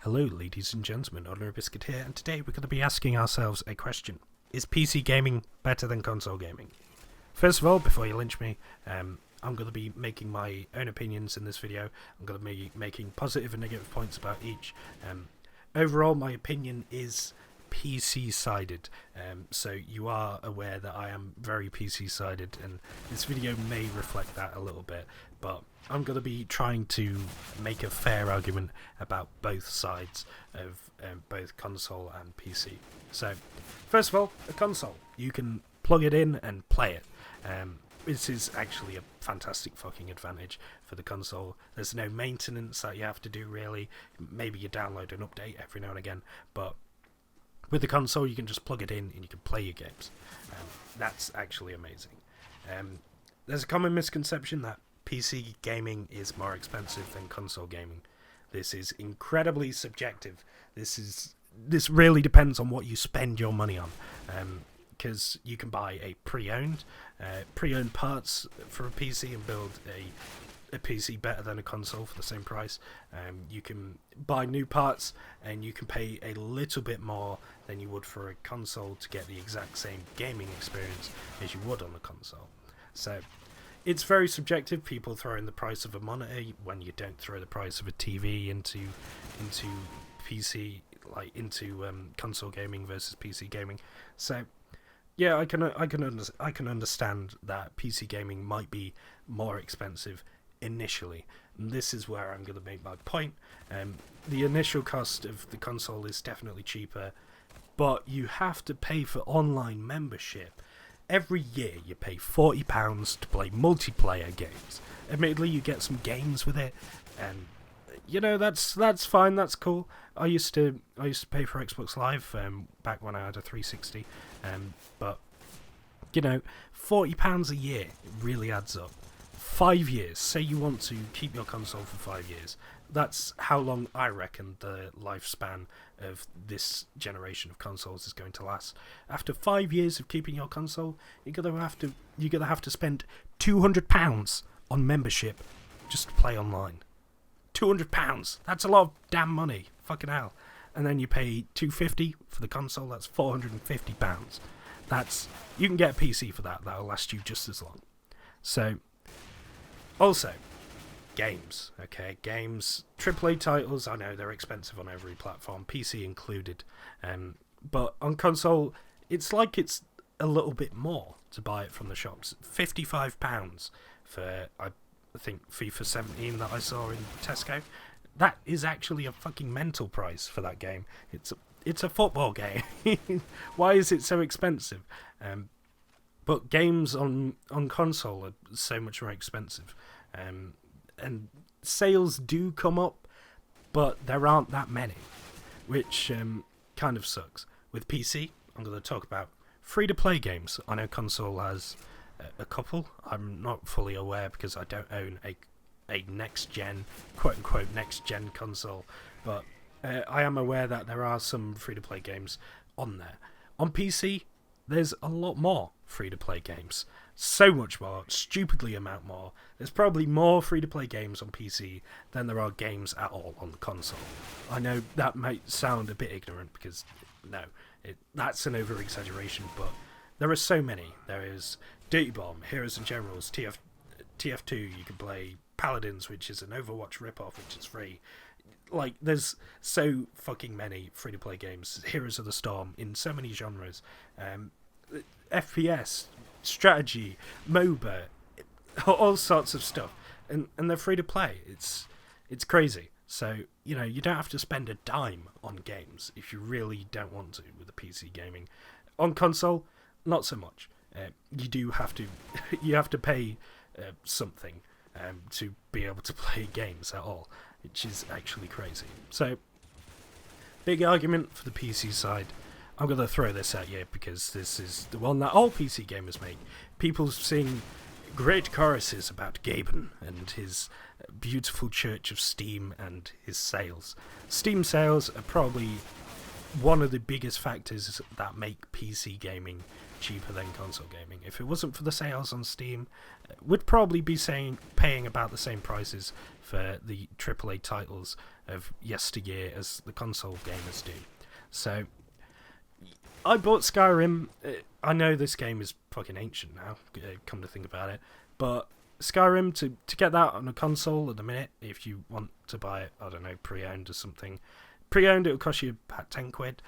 Hello, ladies and gentlemen, OrdinaryBiscuit here, and today we're going to be asking ourselves a question. Is PC gaming better than console gaming? First of all, before you lynch me, I'm going to be making my own opinions in this video. I'm going to be making positive and negative points about each. Overall, my opinion is PC-sided, so you are aware that I am very PC-sided, and this video may reflect that a little bit, but I'm going to be trying to make a fair argument about both sides of both console and PC. So, first of all, a console. You can plug it in and play it. This is actually a fantastic fucking advantage for the console. There's no maintenance that you have to do, really. Maybe you download an update every now and again, but with the console, you can just plug it in and you can play your games. That's actually amazing. There's a common misconception that PC gaming is more expensive than console gaming. This is incredibly subjective. This really depends on what you spend your money on. Because you can buy a pre-owned parts for a PC and build a PC better than a console for the same price. You can buy new parts and you can pay a little bit more than you would for a console to get the exact same gaming experience as you would on a console. So it's very subjective. People throw in the price of a monitor when you don't throw the price of a TV into PC, like into console gaming versus PC gaming. So yeah, I can understand that PC gaming might be more expensive initially, and this is where I'm going to make my point. The initial cost of the console is definitely cheaper, but you have to pay for online membership. Every year you pay £40 to play multiplayer games. Admittedly, you get some games with it, and you know that's fine, that's cool. I used to pay for Xbox Live back when I had a 360, but you know, £40 a year really adds up. 5 years. Say you want to keep your console for 5 years. That's how long I reckon the lifespan of this generation of consoles is going to last. After 5 years of keeping your console, you're gonna have to spend £200 on membership just to play online. £200. That's a lot of damn money. Fucking hell. And then you pay $250 for the console. That's £450. You can get a PC for that. That'll last you just as long. So, also, games. Okay, games. AAA titles. I know they're expensive on every platform, PC included. But on console, it's like it's a little bit more to buy it from the shops. £55 for, I think, FIFA 17 that I saw in Tesco. That is actually a fucking mental price for that game. It's a football game. Why is it so expensive? But games on console are so much more expensive. And sales do come up, but there aren't that many, which kind of sucks. With PC, I'm going to talk about free-to-play games. I know console has a couple. I'm not fully aware because I don't own a next-gen, quote-unquote, next-gen console, but I am aware that there are some free-to-play games on there. On PC, there's a lot more free-to-play games. So much more, stupidly amount more. There's probably more free-to-play games on PC than there are games at all on the console. I know that might sound a bit ignorant because, no, that's an over-exaggeration, but there are so many. There is Dirty Bomb, Heroes and Generals, TF2, you can play Paladins, which is an Overwatch ripoff, which is free. Like, there's so fucking many free-to-play games. Heroes of the Storm in so many genres. FPS, strategy, MOBA, all sorts of stuff. And they're free-to-play. It's crazy. So, you know, you don't have to spend a dime on games if you really don't want to with the PC gaming. On console, not so much. You have to pay something to be able to play games at all, which is actually crazy. So, big argument for the PC side. I'm going to throw this at you because this is the one that all PC gamers make. People sing great choruses about Gaben and his beautiful church of Steam and his sales. Steam sales are probably one of the biggest factors that make PC gaming cheaper than console gaming. If it wasn't for the sales on Steam, we'd probably be paying about the same prices for the AAA titles of yesteryear as the console gamers do. So I bought Skyrim. I know this game is fucking ancient now, come to think about it, but Skyrim, to get that on a console at the minute, if you want to buy it, I don't know, pre-owned or something. Pre-owned, it'll cost you about 10 quid,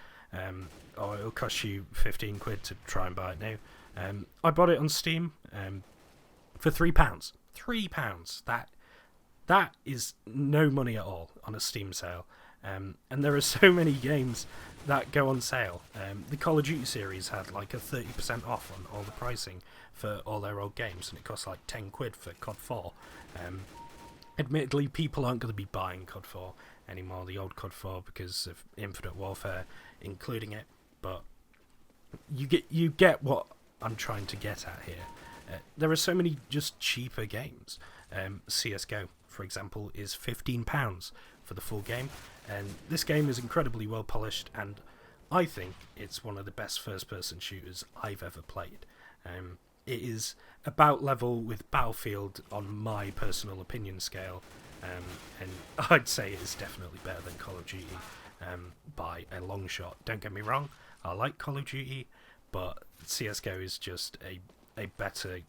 or it'll cost you 15 quid to try and buy it now. I bought it on Steam for £3. £3. That is no money at all on a Steam sale. And there are so many games that go on sale. The Call of Duty series had like a 30% off on all the pricing for all their old games, and it cost like 10 quid for COD 4. Admittedly, people aren't going to be buying COD 4 anymore, the old COD 4, because of Infinite Warfare including it, but you get what I'm trying to get at here. There are so many just cheaper games. CSGO, for example, is £15 for the full game, and this game is incredibly well polished, and I think it's one of the best first-person shooters I've ever played. It is about level with Battlefield on my personal opinion scale, and I'd say it is definitely better than Call of Duty by a long shot. Don't get me wrong, I like Call of Duty, but CSGO is just a better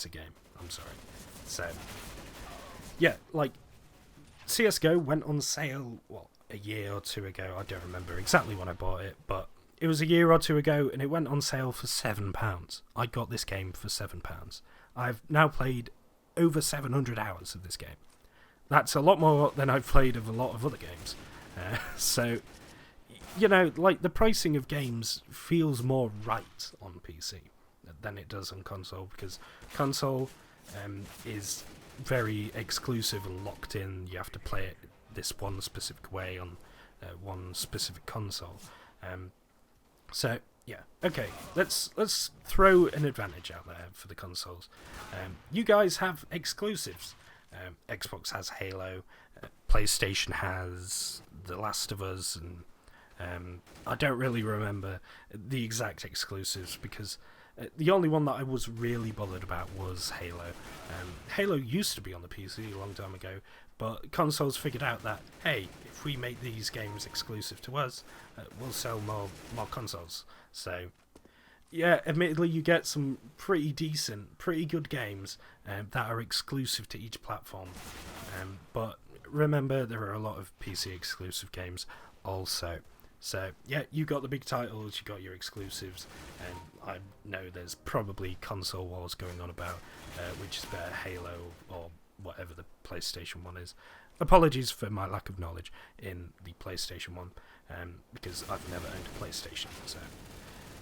game. I'm sorry. So yeah, like CSGO went on sale a year or two ago. I don't remember exactly when I bought it, but it was a year or two ago, and it went on sale for £7. I got this game for £7. I've now played over 700 hours of this game. That's a lot more than I've played of a lot of other games. So, you know, like, the pricing of games feels more right on PC than it does on console, because console is very exclusive and locked in. You have to play it this one specific way on one specific console. So yeah, okay. Let's throw an advantage out there for the consoles. You guys have exclusives. Xbox has Halo, PlayStation has The Last of Us, and I don't really remember the exact exclusives, because the only one that I was really bothered about was Halo. Halo used to be on the PC a long time ago, but consoles figured out that, hey, if we make these games exclusive to us, we'll sell more consoles. So, yeah, admittedly, you get some pretty decent, pretty good games that are exclusive to each platform. But remember, there are a lot of PC exclusive games also. So, yeah, you got the big titles, you got your exclusives, and I know there's probably console wars going on about which is better, Halo or whatever the PlayStation one is. Apologies for my lack of knowledge in the PlayStation one, because I've never owned a PlayStation. So,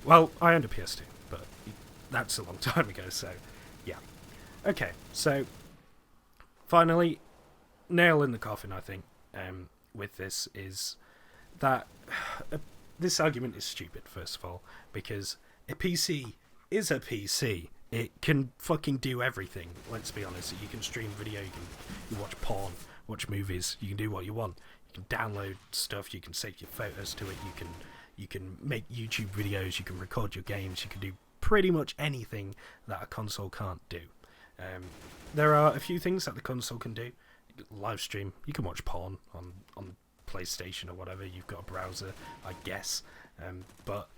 well, I owned a PS2, but that's a long time ago, so yeah. Okay, so finally, nail in the coffin, I think, with this is that this argument is stupid, first of all, because a PC is a PC. It can fucking do everything, let's be honest. You can stream video, you can watch porn, watch movies, you can do what you want. You can download stuff, you can save your photos to it, you can make YouTube videos, you can record your games, you can do pretty much anything that a console can't do. There are a few things that the console can do. Live stream, you can watch porn on PlayStation or whatever, you've got a browser, I guess. But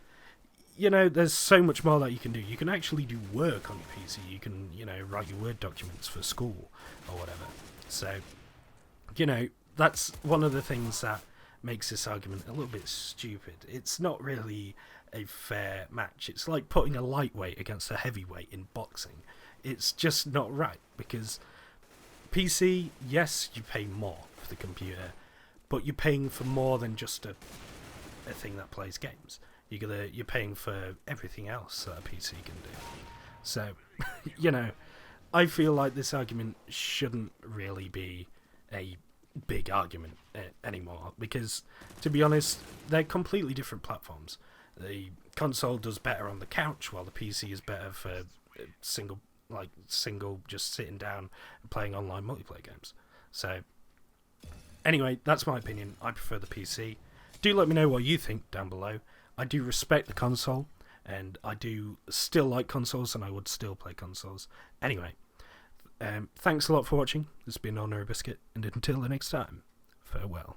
you know, there's so much more that you can do. You can actually do work on your PC. You can, you know, write your Word documents for school or whatever. So, you know, that's one of the things that makes this argument a little bit stupid. It's not really a fair match. It's like putting a lightweight against a heavyweight in boxing. It's just not right, because PC, yes, you pay more for the computer, but you're paying for more than just a thing that plays games. You're paying for everything else that a PC can do. So, you know, I feel like this argument shouldn't really be a big argument anymore, because, to be honest, they're completely different platforms. The console does better on the couch, while the PC is better for single just sitting down and playing online multiplayer games. So, anyway, that's my opinion. I prefer the PC. Do let me know what you think down below. I do respect the console. and I do still like consoles, and I would still play consoles. Anyway, thanks a lot for watching. This has been OrdinaryBiscuit, and until the next time, farewell.